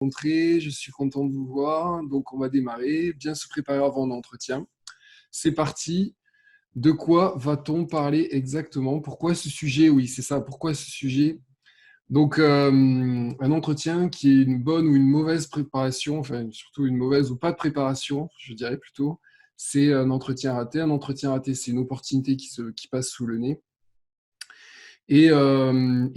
rencontrer, je suis content de vous voir. Donc, on va démarrer, bien se préparer avant l'entretien. C'est parti. De quoi va-t-on parler exactement? Pourquoi ce sujet? Oui, c'est ça. Pourquoi ce sujet? Donc, un entretien qui est une bonne ou une mauvaise préparation, enfin, surtout une mauvaise ou pas de préparation, je dirais plutôt, c'est un entretien raté. Un entretien raté, c'est une opportunité qui passe sous le nez. Et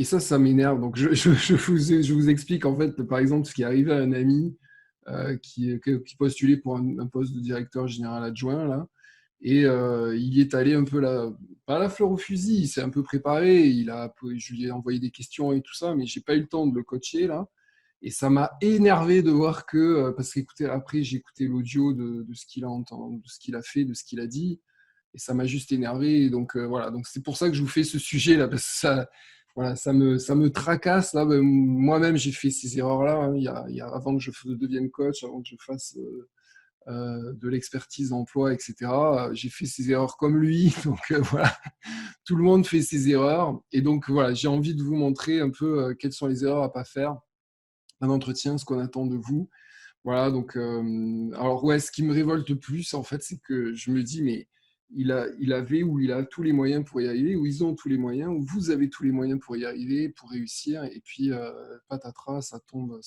ça m'énerve. Donc, je vous explique en fait, par exemple, ce qui est arrivé à un ami qui postulait pour un poste de directeur général adjoint là. Et il y est allé un peu pas la fleur au fusil, il s'est un peu préparé, je lui ai envoyé des questions et tout ça, mais j'ai pas eu le temps de le coacher là. Et ça m'a énervé de voir parce qu'écoutez, après j'ai écouté l'audio de ce qu'il a entendu, de ce qu'il a fait, de ce qu'il a dit, et ça m'a juste énervé. Et donc voilà, donc c'est pour ça que je vous fais ce sujet là, parce que voilà, ça me tracasse là. Ben, moi-même j'ai fait ces erreurs là, hein, avant que je devienne coach, avant que je fasse de l'expertise emploi, etc. J'ai fait ces erreurs comme lui, donc voilà, tout le monde fait ses erreurs. Et donc voilà, j'ai envie de vous montrer un peu quelles sont les erreurs à pas faire un entretien, ce qu'on attend de vous. Voilà, donc, alors ouais, ce qui me révolte le plus, en fait, c'est que je me dis, mais il avait ou il a tous les moyens pour y arriver, ou ils ont tous les moyens, ou vous avez tous les moyens pour y arriver, pour réussir, et puis patatras, ça tombe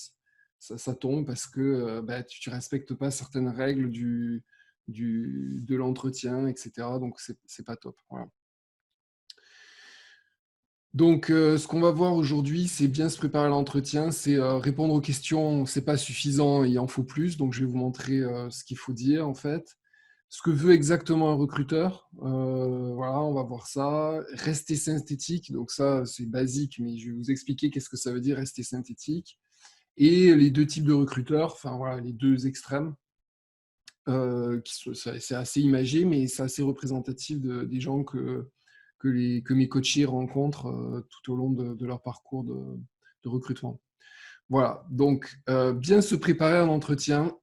parce que bah, tu ne respectes pas certaines règles de l'entretien, etc. Donc, c'est pas top. Voilà. Donc, ce qu'on va voir aujourd'hui, c'est bien se préparer à l'entretien, c'est répondre aux questions, c'est pas suffisant, il en faut plus. Donc, je vais vous montrer ce qu'il faut dire en fait. Ce que veut exactement un recruteur, voilà, on va voir ça. Rester synthétique, donc ça c'est basique, mais je vais vous expliquer qu'est-ce que ça veut dire rester synthétique. Et les deux types de recruteurs, enfin voilà, les deux extrêmes, c'est assez imagé, mais c'est assez représentatif des gens que mes coachés rencontrent tout au long de leur parcours de recrutement. Voilà, donc bien se préparer à un entretien,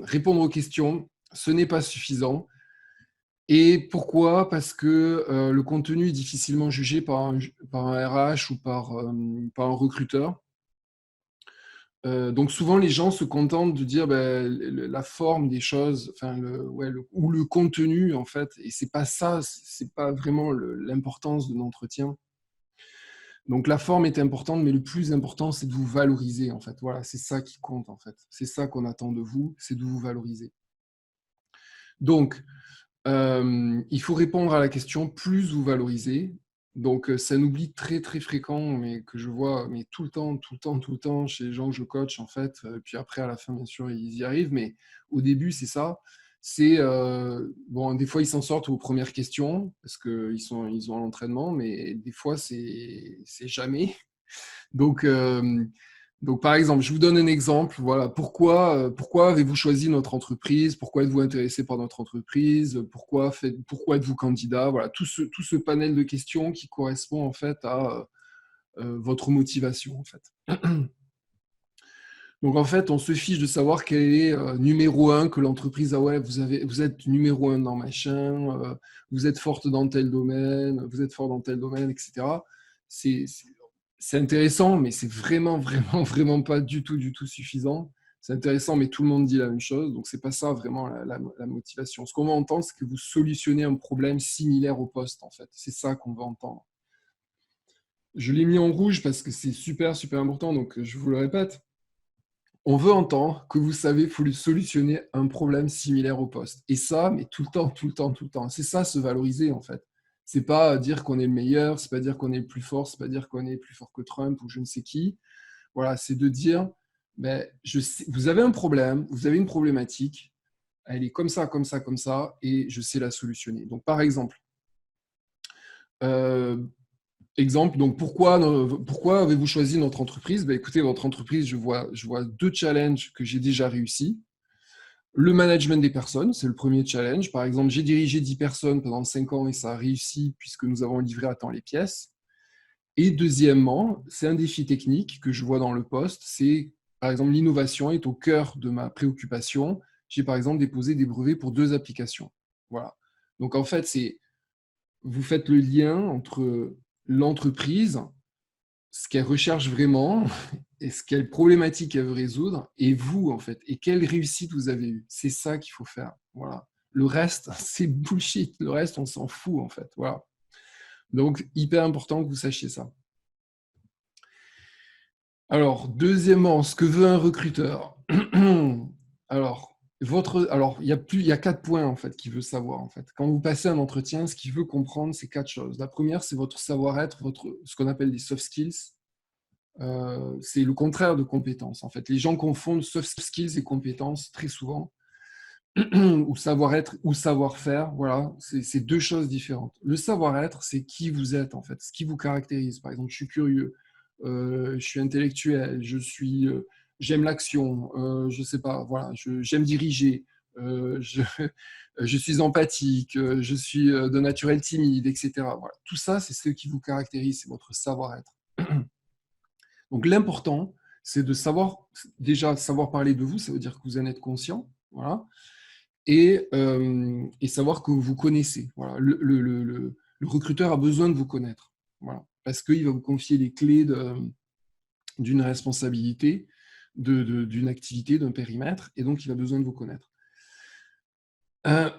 répondre aux questions, ce n'est pas suffisant. Et pourquoi? Parce que le contenu est difficilement jugé par un RH ou par un recruteur. Donc souvent, les gens se contentent de dire ben, la forme des choses, enfin, ou le contenu, en fait, et c'est pas ça, c'est pas vraiment l'importance de l'entretien. Donc la forme est importante, mais le plus important, c'est de vous valoriser, en fait. Voilà, c'est ça qui compte, en fait. C'est ça qu'on attend de vous, c'est de vous valoriser. Donc, il faut répondre à la question plus vous valorisez. Donc, c'est un oubli très, très fréquent, mais que je vois mais tout le temps, tout le temps, tout le temps chez les gens que je coach, en fait. Puis après, à la fin, bien sûr, ils y arrivent, mais au début, c'est ça. C'est, bon, des fois, ils s'en sortent aux premières questions parce ils ont l'entraînement, mais des fois, c'est jamais. Donc, par exemple, je vous donne un exemple. Voilà, pourquoi avez-vous choisi notre entreprise? Pourquoi êtes-vous intéressé par notre entreprise? Pourquoi êtes-vous candidat? Voilà, tout ce panel de questions qui correspond en fait à votre motivation en fait. Donc en fait, on se fiche de savoir quel est numéro un, que l'entreprise, ah ouais, vous êtes numéro un dans machin, vous êtes forte dans tel domaine, vous êtes fort dans tel domaine, etc. C'est c'est intéressant, mais c'est vraiment, vraiment, vraiment pas du tout suffisant. C'est intéressant, mais tout le monde dit la même chose, donc c'est pas ça vraiment la motivation. Ce qu'on va entendre, c'est que vous solutionnez un problème similaire au poste, en fait. C'est ça qu'on va entendre. Je l'ai mis en rouge parce que c'est super, super important, donc je vous le répète. On veut entendre que vous savez solutionner un problème similaire au poste. Et ça, mais tout le temps, tout le temps, tout le temps. C'est ça, se valoriser, en fait. C'est pas dire qu'on est le meilleur, c'est pas dire qu'on est le plus fort, c'est pas dire qu'on est plus fort que Trump ou je ne sais qui. Voilà, c'est de dire, ben, vous avez un problème, vous avez une problématique, elle est comme ça, comme ça, comme ça, et je sais la solutionner. Donc, par exemple, euh, donc pourquoi avez-vous choisi notre entreprise? Ben, écoutez, votre entreprise, je vois deux challenges que j'ai déjà réussi. Le management des personnes, c'est le premier challenge. Par exemple, j'ai dirigé 10 personnes pendant 5 ans et ça a réussi puisque nous avons livré à temps les pièces. Et deuxièmement, c'est un défi technique que je vois dans le poste. C'est, par exemple, l'innovation est au cœur de ma préoccupation. J'ai, par exemple, déposé des brevets pour 2 applications. Voilà. Donc, en fait, vous faites le lien entre l'entreprise ce qu'elle recherche vraiment et quelle problématique elle veut résoudre, et vous, en fait, et quelle réussite vous avez eue. C'est ça qu'il faut faire. Voilà. Le reste, c'est bullshit. Le reste, on s'en fout, en fait. Voilà. Donc, hyper important que vous sachiez ça. Alors, deuxièmement, ce que veut un recruteur. Alors, il y a 4 points en fait qu'il veut savoir en fait. Quand vous passez un entretien, ce qu'il veut comprendre, c'est 4 choses. La première, c'est votre savoir-être, ce qu'on appelle des soft skills. C'est le contraire de compétences. En fait, les gens confondent soft skills et compétences très souvent, ou savoir-être ou savoir-faire. Voilà, c'est deux choses différentes. Le savoir-être, c'est qui vous êtes en fait, ce qui vous caractérise. Par exemple, je suis curieux, je suis intellectuel, j'aime l'action, je sais pas, voilà, j'aime diriger, je suis empathique, je suis de naturel timide, etc. Voilà. Tout ça, c'est ce qui vous caractérise, c'est votre savoir-être. Donc l'important, c'est de savoir, déjà savoir parler de vous, ça veut dire que vous en êtes conscient, voilà, et savoir que vous connaissez. Voilà. Le recruteur a besoin de vous connaître, voilà, parce qu'il va vous confier les clés d'une responsabilité, d'une activité, d'un périmètre, et donc il a besoin de vous connaître. Euh,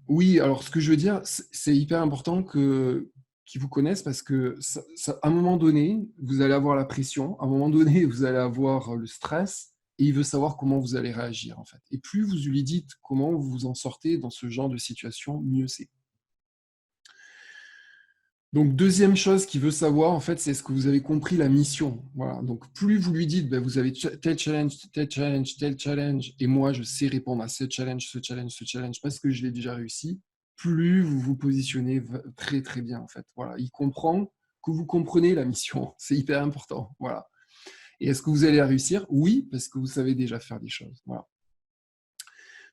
oui, alors ce que je veux dire, c'est hyper important qu'ils vous connaissent parce que à un moment donné, vous allez avoir la pression, à un moment donné, vous allez avoir le stress, et il veut savoir comment vous allez réagir en fait. Et plus vous lui dites comment vous vous en sortez dans ce genre de situation, mieux c'est. Donc, deuxième chose qu'il veut savoir, en fait, c'est est-ce que vous avez compris la mission. Voilà. Donc, plus vous lui dites, ben, vous avez tel challenge, tel challenge, tel challenge, et moi, je sais répondre à ce challenge, ce challenge, ce challenge, parce que je l'ai déjà réussi, plus vous vous positionnez très, très bien, en fait. Voilà. Il comprend que vous comprenez la mission. C'est hyper important. Voilà. Et est-ce que vous allez la réussir? Oui, parce que vous savez déjà faire des choses. Voilà.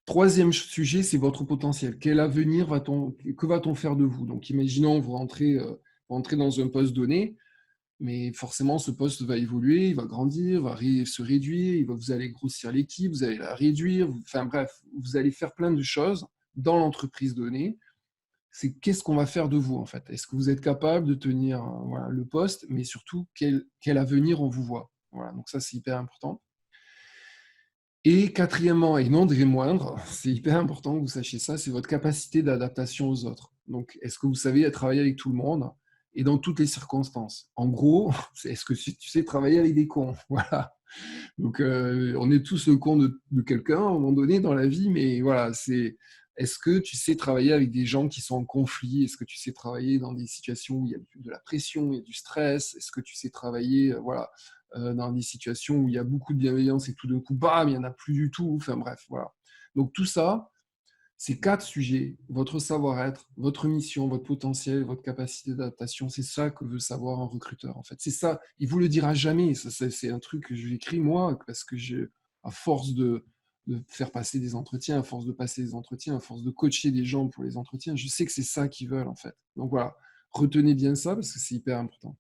Troisième sujet, c'est votre potentiel. Quel avenir que va-t-on faire de vous? Donc, imaginons, vous rentrez dans un poste donné, mais forcément, ce poste va évoluer, il va grandir, se réduire, vous allez grossir l'équipe, vous allez la réduire, enfin bref, vous allez faire plein de choses dans l'entreprise donnée. C'est qu'est-ce qu'on va faire de vous, en fait? Est-ce que vous êtes capable de tenir voilà, le poste, mais surtout, quel avenir on vous voit? Voilà, donc ça, c'est hyper important. Et quatrièmement, et non des moindres, c'est hyper important que vous sachiez ça, c'est votre capacité d'adaptation aux autres. Donc, est-ce que vous savez travailler avec tout le monde et dans toutes les circonstances? En gros, est-ce que tu sais travailler avec des cons? Voilà. Donc, on est tous le con de quelqu'un à un moment donné dans la vie, mais voilà, est-ce que tu sais travailler avec des gens qui sont en conflit? Est-ce que tu sais travailler dans des situations où il y a de la pression, il y a du stress? Est-ce que tu sais travailler, voilà, dans des situations où il y a beaucoup de bienveillance et tout d'un coup, bam, il n'y en a plus du tout. Enfin bref, voilà. Donc tout ça, ces 4 sujets, votre savoir-être, votre mission, votre potentiel, votre capacité d'adaptation, c'est ça que veut savoir un recruteur en fait. C'est ça, il vous le dira jamais. C'est un truc que j'ai écrit moi parce que à force de faire passer des entretiens, à force de passer des entretiens, à force de coacher des gens pour les entretiens, je sais que c'est ça qu'ils veulent en fait. Donc voilà, retenez bien ça parce que c'est hyper important.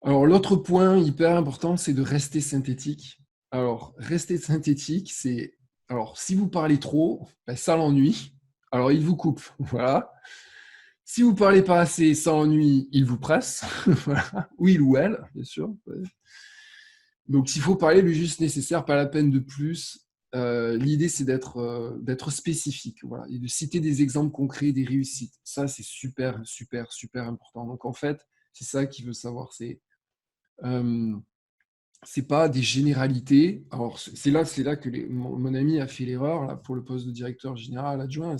Alors, l'autre point hyper important, c'est de rester synthétique. Alors, rester synthétique, c'est... Alors, si vous parlez trop, ben, ça l'ennuie. Alors, il vous coupe. Voilà. Si vous parlez pas assez, ça ennuie, il vous presse. Voilà. Ou il ou elle, bien sûr. Ouais. Donc, s'il faut parler le juste nécessaire, pas la peine de plus. L'idée, c'est d'être spécifique. Voilà. Et de citer des exemples concrets, des réussites. Ça, c'est super, super, super important. Donc, en fait, c'est ça qu'il veut savoir. C'est pas des généralités. Alors, c'est là que mon ami a fait l'erreur là, pour le poste de directeur général adjoint.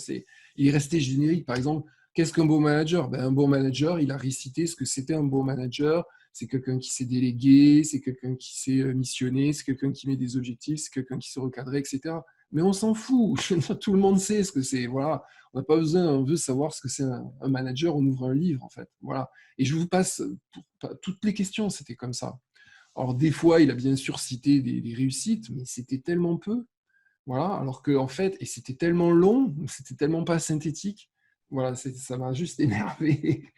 Il est resté générique. Par exemple, qu'est-ce qu'un bon manager? Ben, un bon manager, il a récité ce que c'était un bon manager. C'est quelqu'un qui sait déléguer, c'est quelqu'un qui sait missionner, c'est quelqu'un qui met des objectifs, c'est quelqu'un qui sait recadrer, etc. Mais on s'en fout. Tout le monde sait ce que c'est. Voilà. On n'a pas besoin, on veut savoir ce que c'est un manager. On ouvre un livre, en fait. Voilà. Et je vous passe toutes les questions. C'était comme ça. Alors, des fois, il a bien sûr cité des réussites, mais c'était tellement peu. Voilà, alors que, en fait, et c'était tellement long, c'était tellement pas synthétique. Voilà, ça m'a juste énervé.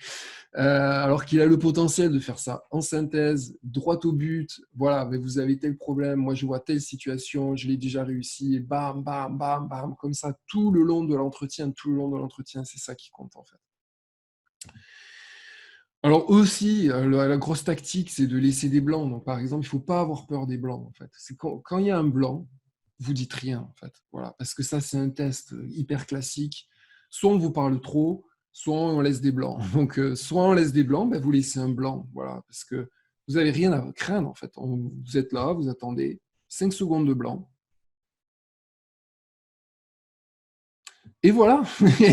Alors qu'il a le potentiel de faire ça en synthèse, droit au but. Voilà, mais vous avez tel problème, moi je vois telle situation, je l'ai déjà réussi, et bam, bam, bam, bam, comme ça, tout le long de l'entretien, c'est ça qui compte en fait. Alors aussi, la grosse tactique, c'est de laisser des blancs. Donc, par exemple, il ne faut pas avoir peur des blancs, en fait. C'est quand il y a un blanc, vous dites rien, en fait. Voilà. Parce que ça, c'est un test hyper classique. Soit on vous parle trop, soit on laisse des blancs. Donc, soit on laisse des blancs, ben, vous laissez un blanc. Voilà. Parce que vous n'avez rien à craindre, en fait. Vous êtes là, vous attendez 5 secondes de blanc. Et voilà,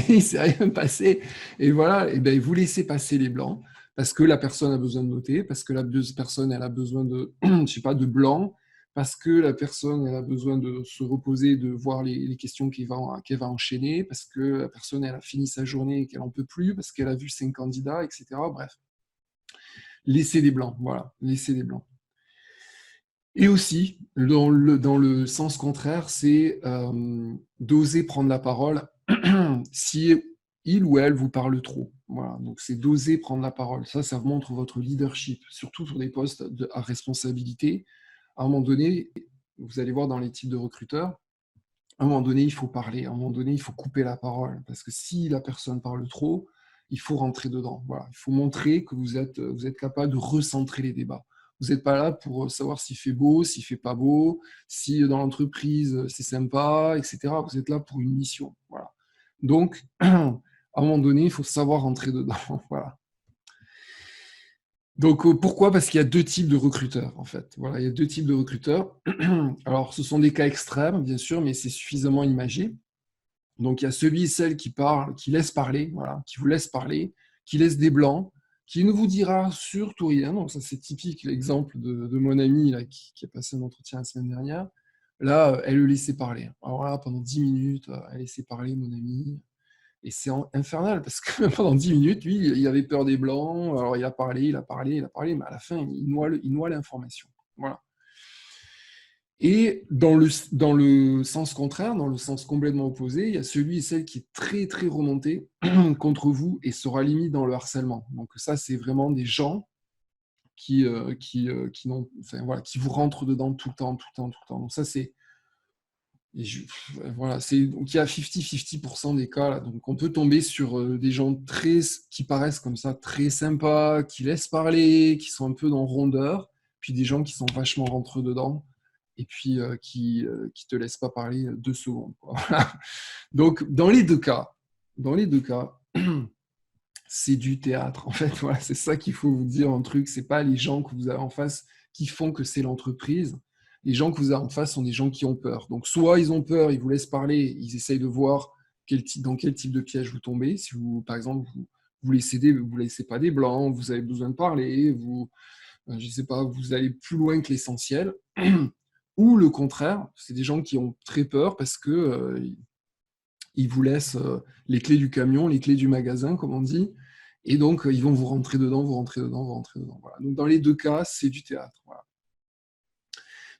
il ne s'est rien passé. Et voilà, et ben, vous laissez passer les blancs parce que la personne a besoin de noter, parce que la personne elle a besoin de, je sais pas, de blanc, parce que la personne elle a besoin de se reposer, de voir les questions qu'elle va enchaîner, parce que la personne elle a fini sa journée et qu'elle en peut plus, parce qu'elle a vu 5 candidats, etc. Bref, laissez des blancs, voilà, laissez des blancs. Et aussi, dans le sens contraire, c'est d'oser prendre la parole si il ou elle vous parle trop. Voilà, donc c'est d'oser prendre la parole. Ça montre votre leadership, surtout sur des postes à responsabilité. À un moment donné, vous allez voir dans les types de recruteurs, à un moment donné, il faut parler, à un moment donné, il faut couper la parole, parce que si la personne parle trop, il faut rentrer dedans. Voilà. Il faut montrer que vous êtes capable de recentrer les débats. Vous n'êtes pas là pour savoir s'il fait beau, s'il fait pas beau, si dans l'entreprise c'est sympa, etc. Vous êtes là pour une mission. Voilà. Donc, à un moment donné, il faut savoir rentrer dedans. Voilà. Donc, pourquoi? Parce qu'il y a deux types de recruteurs, en fait. Voilà, il y a deux types de recruteurs. Alors, ce sont des cas extrêmes, bien sûr, mais c'est suffisamment imagé. Donc, il y a celui et celle qui parle, qui laisse parler, voilà, qui vous laisse parler, qui laisse des blancs, qui ne vous dira surtout rien. Donc, ça, c'est typique l'exemple de mon ami là, qui a passé un entretien la semaine dernière. Là, elle le laissait parler. Alors là, pendant 10 minutes, elle laissait parler mon ami. Et c'est infernal parce que pendant 10 minutes, lui, il avait peur des blancs. Alors, il a parlé, il a parlé, il a parlé, mais à la fin, il noie l'information. Voilà. Et dans le sens contraire, dans le sens complètement opposé, il y a celui et celle qui est très très remonté contre vous et sera limite dans le harcèlement. Donc ça, c'est vraiment des gens enfin, voilà, qui vous rentrent dedans tout le temps, tout le temps, tout le temps. Donc ça, c'est voilà, donc il y a 50-50% des cas là. Donc on peut tomber sur des gens qui paraissent comme ça très sympas, qui laissent parler, qui sont un peu dans rondeur, puis des gens qui sont vachement rentreux dedans et puis qui te laissent pas parler 2 secondes, quoi. Donc dans les deux cas, c'est du théâtre en fait. Voilà, c'est ça qu'il faut vous dire un truc. C'est pas les gens que vous avez en face qui font que c'est l'entreprise. Les gens que vous avez en face sont des gens qui ont peur. Donc soit ils ont peur, ils vous laissent parler, ils essayent de voir dans quel type de piège vous tombez. Si vous, par exemple, vous laissez pas des blancs, vous avez besoin de parler, je sais pas, vous allez plus loin que l'essentiel. Ou le contraire, c'est des gens qui ont très peur parce que ils vous laissent les clés du camion, les clés du magasin, comme on dit, et donc ils vont vous rentrer dedans, vous rentrer dedans, vous rentrer dedans. Voilà. Donc dans les deux cas, c'est du théâtre. Voilà.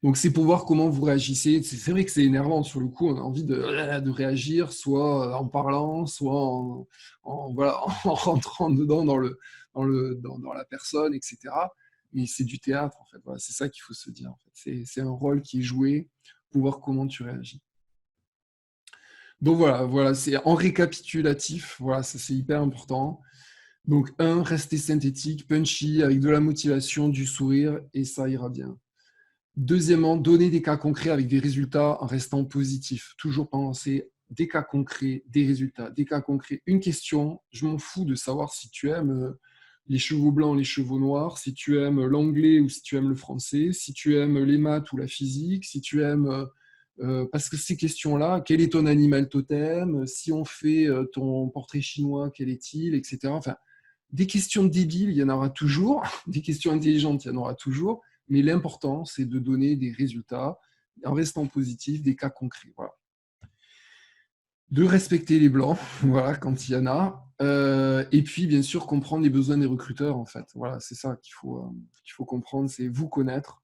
Donc c'est pour voir comment vous réagissez. C'est vrai que c'est énervant sur le coup, on a envie de réagir, soit en parlant, soit voilà, en rentrant dedans dans la personne, etc. Mais c'est du théâtre, en fait. Voilà, c'est ça qu'il faut se dire. En fait. C'est un rôle qui est joué pour voir comment tu réagis. Donc voilà, c'est en récapitulatif, voilà, ça c'est hyper important. Donc rester synthétique, punchy, avec de la motivation, du sourire, et ça ira bien. Deuxièmement, donner des cas concrets avec des résultats en restant positif. Toujours penser des cas concrets, des résultats, des cas concrets. Une question, je m'en fous de savoir si tu aimes les chevaux blancs, les chevaux noirs, si tu aimes l'anglais ou si tu aimes le français, si tu aimes les maths ou la physique, si tu aimes... parce que ces questions-là, quel est ton animal totem? Si on fait ton portrait chinois, quel est-il? Etc. Enfin, des questions débiles, il y en aura toujours. Des questions intelligentes, il y en aura toujours. Mais l'important, c'est de donner des résultats en restant positif, des cas concrets. Voilà. De respecter les blancs, voilà, quand il y en a. Et puis, bien sûr, comprendre les besoins des recruteurs, en fait. Voilà, c'est ça qu'il faut comprendre, c'est vous connaître,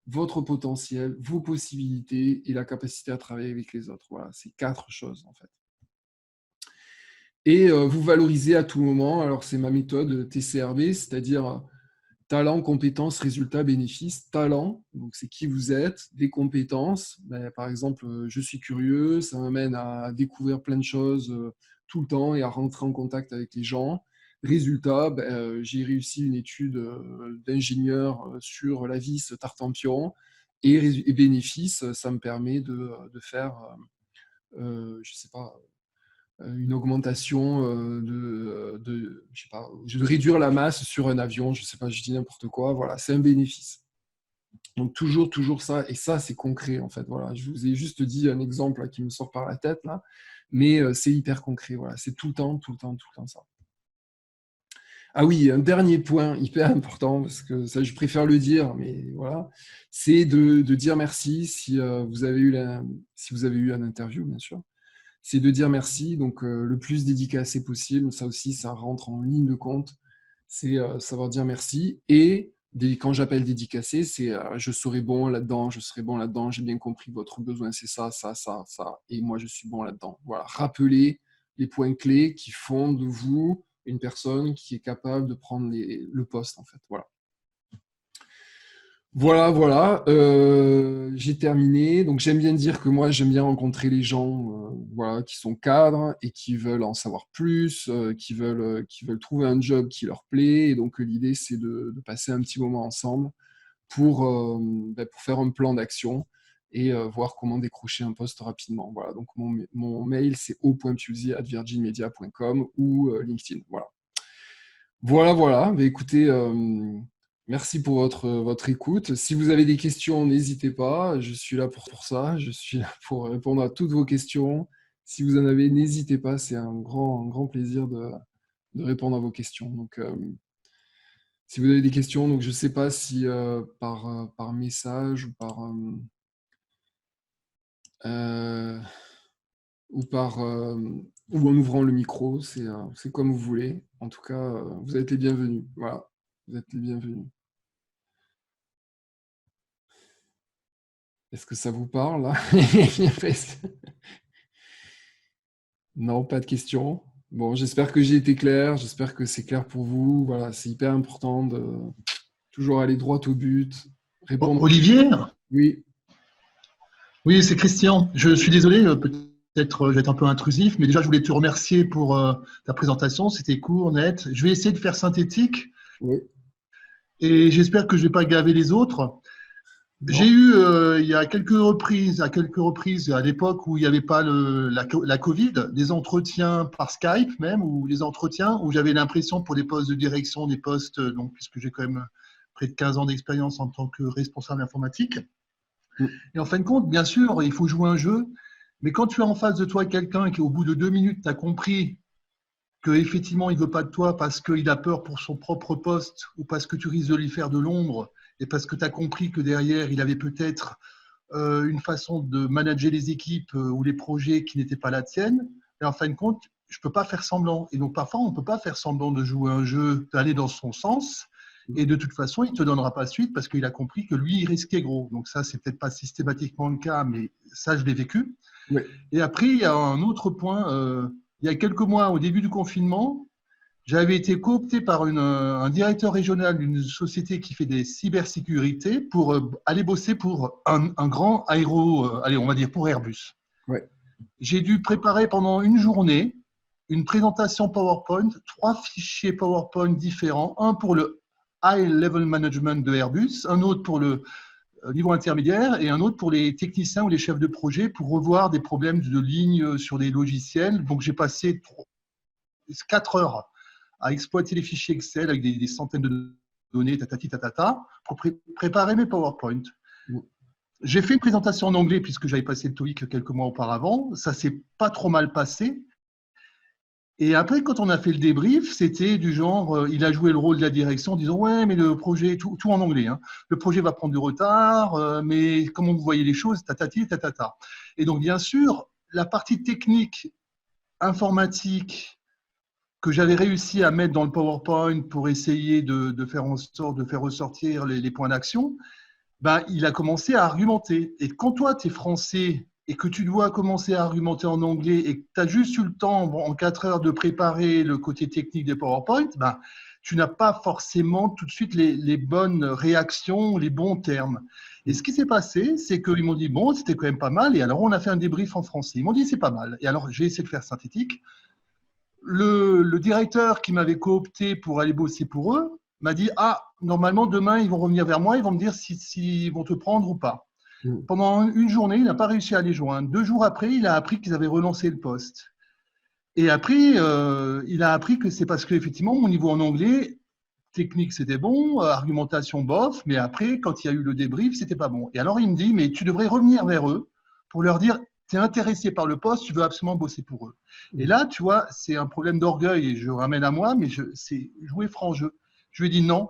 votre potentiel, vos possibilités et la capacité à travailler avec les autres. Voilà, c'est 4 choses, en fait. Et vous valorisez à tout moment. Alors, c'est ma méthode TCRB, c'est-à-dire talent, compétences, résultats, bénéfices. Talent, donc c'est qui vous êtes. Des compétences, ben, par exemple, je suis curieux, ça m'amène à découvrir plein de choses tout le temps et à rentrer en contact avec les gens. Résultat, j'ai réussi une étude d'ingénieur sur la vis Tartampion et bénéfice, ça me permet de faire, je sais pas, une augmentation je sais pas, de réduire la masse sur un avion, je sais pas, je dis n'importe quoi, voilà, c'est un bénéfice. Donc toujours ça, et ça c'est concret en fait, voilà. Je vous ai juste dit un exemple là, qui me sort par la tête là, mais c'est hyper concret, voilà, c'est tout le temps, tout le temps, tout le temps ça. Ah oui, un dernier point hyper important, parce que ça je préfère le dire, mais voilà, c'est de dire merci si vous avez eu si vous avez eu un interview, bien sûr. C'est de dire merci, donc le plus dédicacé possible, ça aussi, ça rentre en ligne de compte, c'est savoir dire merci. Et quand j'appelle dédicacé, c'est je serai bon là-dedans, je serai bon là-dedans, j'ai bien compris votre besoin, c'est ça, ça, ça, ça, et moi je suis bon là-dedans. Voilà, rappelez les points clés qui font de vous une personne qui est capable de prendre le poste, en fait. Voilà. Voilà, j'ai terminé. Donc j'aime bien dire que moi j'aime bien rencontrer les gens voilà, qui sont cadres et qui veulent en savoir plus, qui veulent trouver un job qui leur plaît. Et donc l'idée c'est de passer un petit moment ensemble pour faire un plan d'action et voir comment décrocher un poste rapidement. Voilà, donc mon mail c'est o.pulzi@virginmedia.com ou LinkedIn. Voilà. Écoutez, merci pour votre écoute. Si vous avez des questions, n'hésitez pas. Je suis là pour ça. Je suis là pour répondre à toutes vos questions. Si vous en avez, n'hésitez pas. C'est un grand plaisir de répondre à vos questions. Donc, si vous avez des questions, donc je ne sais pas si par message euh, ou en ouvrant le micro, c'est comme vous voulez. En tout cas, vous êtes les bienvenus. Voilà, vous êtes les bienvenus. Est-ce que ça vous parle là? Non, pas de questions. Bon, j'espère que j'ai été clair, j'espère que c'est clair pour vous. Voilà, c'est hyper important de toujours aller droit au but, répondre. Olivier? Oui, Oui, c'est Christian. Je suis désolé, peut-être je vais être un peu intrusif, mais déjà je voulais te remercier pour ta présentation. C'était court, net. Je vais essayer de faire synthétique oui, et j'espère que je ne vais pas gaver les autres. J'ai non, eu, il y a quelques reprises, à l'époque où il n'y avait pas la Covid, des entretiens par Skype même, ou des entretiens où j'avais l'impression pour des postes de direction, des postes, donc, puisque j'ai quand même près de 15 ans d'expérience en tant que responsable informatique. mm, Et en fin de compte, bien sûr, il faut jouer un jeu, mais quand tu as en face de toi quelqu'un qui, au bout de 2 minutes, t'a compris qu'effectivement, il ne veut pas de toi parce qu'il a peur pour son propre poste ou parce que tu risques de lui faire de l'ombre et parce que tu as compris que derrière, il avait peut-être une façon de manager les équipes ou les projets qui n'étaient pas la tienne, et en fin de compte, je ne peux pas faire semblant. Et donc, parfois, on ne peut pas faire semblant de jouer un jeu, d'aller dans son sens. Et de toute façon, il ne te donnera pas suite parce qu'il a compris que lui, il risquait gros. Donc ça, c'est peut-être pas systématiquement le cas, mais ça, je l'ai vécu. oui, Et après, il y a un autre point. Il y a quelques mois, au début du confinement, j'avais été coopté par un directeur régional d'une société qui fait des cybersécurités pour aller bosser pour un grand allez, on va dire pour Airbus. oui, J'ai dû préparer pendant une journée une présentation PowerPoint, 3 fichiers PowerPoint différents, un pour le High Level Management de Airbus, un autre pour le niveau intermédiaire et un autre pour les techniciens ou les chefs de projet pour revoir des problèmes de ligne sur des logiciels. Donc j'ai passé 4 heures à exploiter les fichiers Excel avec des centaines de données, tatata, pour préparer mes PowerPoint. mm, J'ai fait une présentation en anglais puisque j'avais passé le TOEIC quelques mois auparavant. Ça s'est pas trop mal passé. Et après, quand on a fait le débrief, c'était du genre, il a joué le rôle de la direction en disant ouais, mais le projet, tout en anglais, hein, le projet va prendre du retard, mais comment vous voyez les choses, tatati, tatata. Et donc, bien sûr, la partie technique, informatique, que j'avais réussi à mettre dans le PowerPoint pour essayer de faire en sorte de faire ressortir les points d'action, ben, il a commencé à argumenter. Et quand toi, tu es français et que tu dois commencer à argumenter en anglais et que tu as juste eu le temps en 4 heures de préparer le côté technique des PowerPoint, ben, tu n'as pas forcément tout de suite les bonnes réactions, les bons termes. Et ce qui s'est passé, c'est qu'ils m'ont dit, bon, c'était quand même pas mal. Et alors, on a fait un débrief en français. Ils m'ont dit, c'est pas mal. Et alors, j'ai essayé de faire synthétique. le directeur qui m'avait coopté pour aller bosser pour eux m'a dit, ah, normalement, demain, ils vont revenir vers moi, ils vont me dire s'ils vont te prendre ou pas. Pendant une journée, il n'a pas réussi à les joindre. 2 jours après, il a appris qu'ils avaient relancé le poste. Et après, il a appris que c'est parce qu'effectivement, mon niveau en anglais, technique, c'était bon, argumentation, bof, mais après, quand il y a eu le débrief, c'était pas bon. Et alors, il me dit, mais tu devrais revenir vers eux pour leur dire, tu es intéressé par le poste, tu veux absolument bosser pour eux. Et là, tu vois, c'est un problème d'orgueil, et je ramène à moi, mais c'est jouer franc jeu. Je lui ai dit non,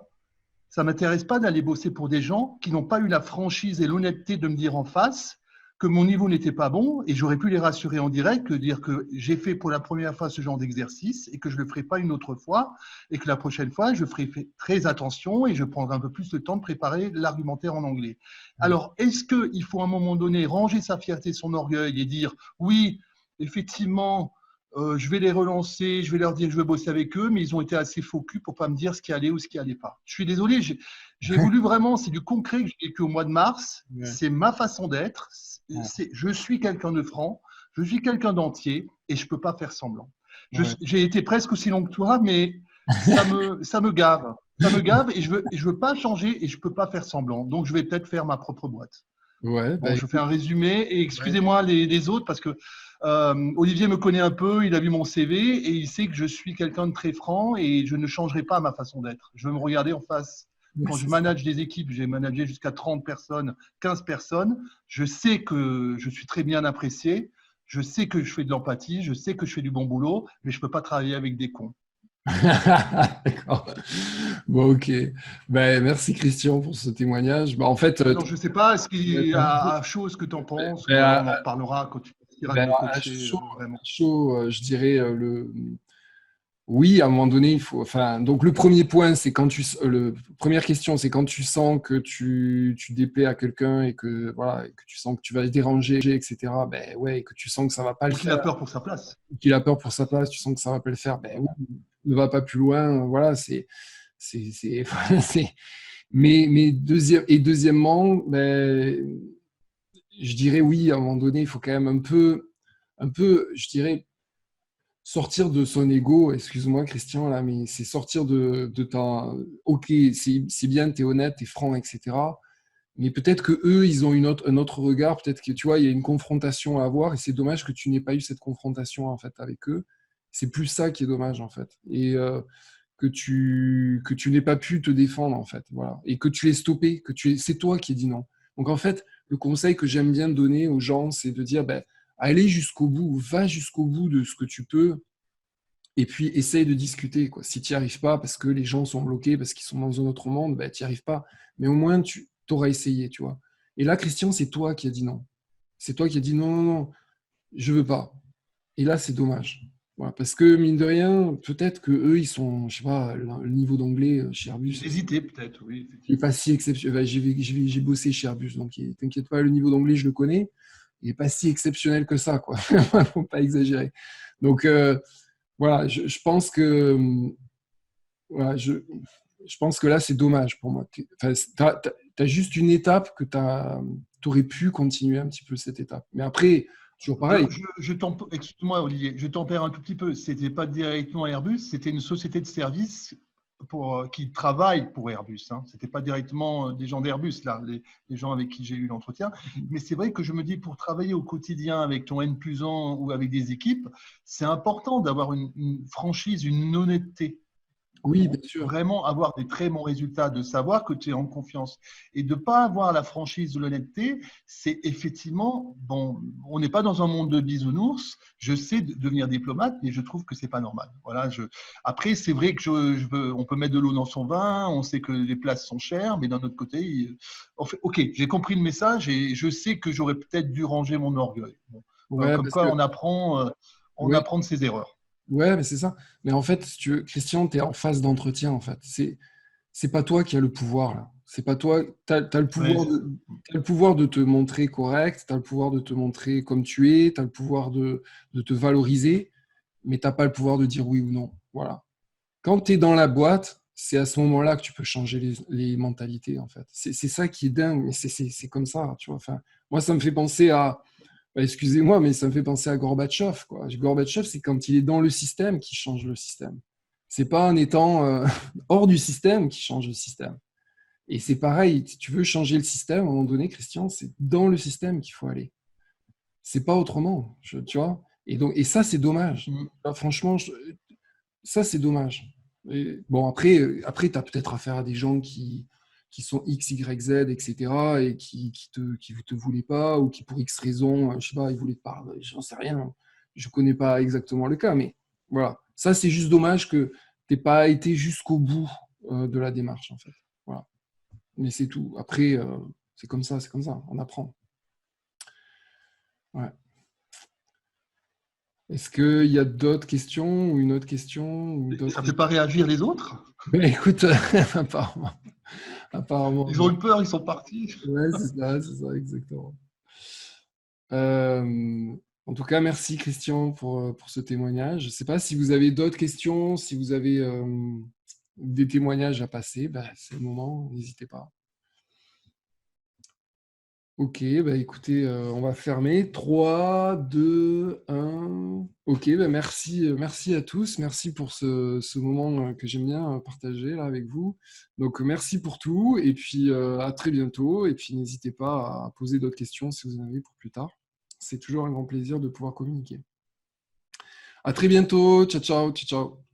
ça ne m'intéresse pas d'aller bosser pour des gens qui n'ont pas eu la franchise et l'honnêteté de me dire en face que mon niveau n'était pas bon, et j'aurais pu les rassurer en direct, que dire que j'ai fait pour la première fois ce genre d'exercice et que je ne le ferai pas une autre fois, et que la prochaine fois, je ferai très attention et je prendrai un peu plus de temps de préparer l'argumentaire en anglais. Alors, est-ce qu'il faut à un moment donné ranger sa fierté, son orgueil et dire oui, effectivement, je vais les relancer, je vais leur dire que je vais bosser avec eux, mais ils ont été assez focus pour ne pas me dire ce qui allait ou ce qui n'allait pas. Je suis désolé, j'ai voulu vraiment, c'est du concret que j'ai vécu au mois de mars, c'est ma façon d'être, je suis quelqu'un de franc, je suis quelqu'un d'entier et je ne peux pas faire semblant. J'ai été presque aussi long que toi, mais ça me gave. Ça me gave et je veux pas changer et je ne peux pas faire semblant. Donc, je vais peut-être faire ma propre boîte. Ouais, bon, je fais un résumé et excusez-moi les autres parce que Olivier me connaît un peu, il a vu mon CV et il sait que je suis quelqu'un de très franc et je ne changerai pas ma façon d'être. Je veux me regarder en face. Quand je manage des équipes, j'ai managé jusqu'à 30 personnes, 15 personnes, je sais que je suis très bien apprécié, je sais que je fais de l'empathie, je sais que je fais du bon boulot, mais je ne peux pas travailler avec des cons. D'accord. Bon, ok. Ben, merci Christian pour ce témoignage. Ben, en fait, alors, je ne sais pas, est-ce qu'il y a chose que tu en penses, on en reparlera quand tu iras te coacher. Chaud, je dirais oui, à un moment donné, il faut. Enfin, donc le premier point, c'est quand première question, c'est quand tu sens que tu déplais à quelqu'un et que voilà, et que tu sens que tu vas le déranger, etc. Ben ouais, et que tu sens que ça va pas le faire. Qu'il a peur pour sa place. Qu'il a peur pour sa place, tu sens que ça va pas le faire. Ben oui, ne va pas plus loin. Voilà, mais deuxièmement, ben, je dirais oui, à un moment donné, il faut quand même un peu, je dirais, sortir de son ego. Excuse-moi, Christian, là, mais c'est sortir de ta. Ok, c'est bien, t'es honnête, t'es franc, etc. Mais peut-être que eux, ils ont un autre regard. Peut-être que tu vois, il y a une confrontation à avoir, et c'est dommage que tu n'aies pas eu cette confrontation en fait avec eux. C'est plus ça qui est dommage en fait, et que tu n'aies pas pu te défendre en fait, voilà, et que tu l'aies stoppé, c'est toi qui as dit non. Donc en fait, le conseil que j'aime bien donner aux gens, c'est de dire, ben, allez jusqu'au bout, va jusqu'au bout de ce que tu peux, et puis essaye de discuter, quoi. Si tu n'y arrives pas parce que les gens sont bloqués, parce qu'ils sont dans un autre monde, ben, tu n'y arrives pas. Mais au moins, tu auras essayé, tu vois. Et là, Christian, c'est toi qui as dit non. C'est toi qui as dit non, non, non, je veux pas. Et là, c'est dommage. Voilà, parce que, mine de rien, peut-être qu'eux, ils sont, je sais pas, le niveau d'anglais chez Airbus. Hésiter, peut-être, oui. Il n'est pas si exceptionnel. J'ai bossé chez Airbus, donc t'inquiète pas, le niveau d'anglais, je le connais. Il n'est pas si exceptionnel que ça, quoi. Faut pas exagérer. Donc, voilà, je pense que voilà, je pense que là, c'est dommage pour moi. Enfin, tu as juste une étape que tu aurais pu continuer un petit peu cette étape. Mais après, toujours pareil. Excuse-moi, Olivier, je tempère un tout petit peu. Ce n'était pas directement Airbus, c'était une société de service qui travaille pour Airbus. Hein. Ce n'était pas directement des gens d'Airbus, là, les gens avec qui j'ai eu l'entretien. Mais c'est vrai que je me dis, pour travailler au quotidien avec ton N+1 ou avec des équipes, c'est important d'avoir une franchise, une honnêteté. Oui, bien sûr. Vraiment avoir des très bons résultats, de savoir que tu es en confiance. Et de ne pas avoir la franchise de l'honnêteté, c'est effectivement, bon, on n'est pas dans un monde de bisounours, je sais devenir diplomate, mais je trouve que ce n'est pas normal. Voilà, après, c'est vrai que on peut mettre de l'eau dans son vin, on sait que les places sont chères, mais d'un autre côté, ok, j'ai compris le message et je sais que j'aurais peut-être dû ranger mon orgueil. Bon, ouais, comme quoi, on apprend de ses erreurs. Ouais, mais c'est ça. Mais en fait, si tu veux, Christian, tu es en phase d'entretien, en fait. C'est pas toi qui as le pouvoir, là. C'est pas toi. Tu as le pouvoir de te montrer correct, tu as le pouvoir de te montrer comme tu es, tu as le pouvoir de te valoriser, mais tu n'as pas le pouvoir de dire oui ou non. Voilà. Quand tu es dans la boîte, c'est à ce moment-là que tu peux changer les mentalités, en fait. C'est ça qui est dingue, mais c'est comme ça, tu vois. Enfin, moi, ça me fait penser à Bah, excusez-moi, mais ça me fait penser à Gorbatchev, quoi. Gorbatchev, c'est quand il est dans le système qui change le système. C'est pas en étant hors du système qui change le système. Et c'est pareil, si tu veux changer le système, à un moment donné, Christian, c'est dans le système qu'il faut aller. C'est pas autrement, tu vois. Et ça, c'est dommage. Mm. Franchement, ça, c'est dommage. Bon, après tu as peut-être affaire à des gens qui sont X, Y, Z, etc., et qui te voulaient pas, ou qui, pour X raisons, je sais pas, ils voulaient te parler, j'en sais rien. Je connais pas exactement le cas, mais voilà. Ça, c'est juste dommage que tu n'aies pas été jusqu'au bout de la démarche, en fait. Voilà. Mais c'est tout. Après, c'est comme ça, on apprend. Ouais. Est-ce qu'il y a d'autres questions ou une autre question ou Ça ne fait pas réagir les autres? Ben, écoute, apparemment Ils ont non. eu peur, ils sont partis. Ouais, c'est ça, exactement. En tout cas, merci Christian pour ce témoignage. Je ne sais pas si vous avez d'autres questions, si vous avez des témoignages à passer, ben, c'est le moment, n'hésitez pas. Ok, bah écoutez, on va fermer. 3, 2, 1. Ok, bah merci à tous. Merci pour ce moment que j'aime bien partager là avec vous. Donc merci pour tout et puis à très bientôt. Et puis n'hésitez pas à poser d'autres questions si vous en avez pour plus tard. C'est toujours un grand plaisir de pouvoir communiquer. À très bientôt. Ciao, ciao, ciao, ciao.